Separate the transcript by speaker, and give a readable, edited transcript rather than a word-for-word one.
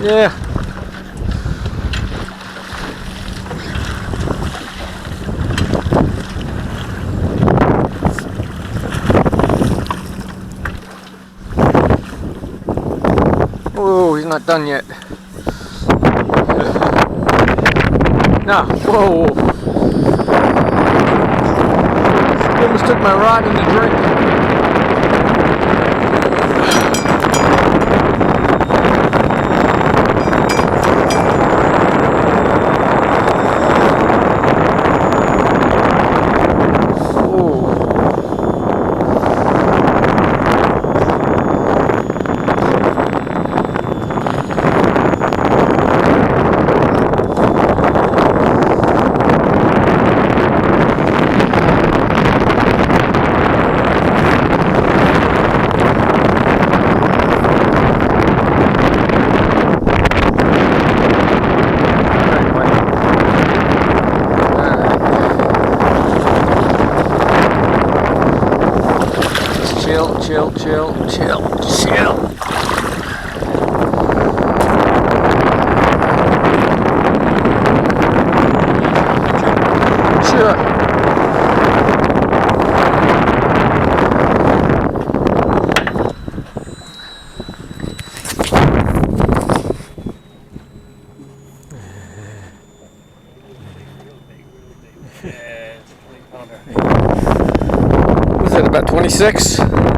Speaker 1: Yeah. Oh, he's not done yet. No. Whoa. Almost took my rod in the drink. Chill, chill, chill, chill, chill. Sure. Was it about 26?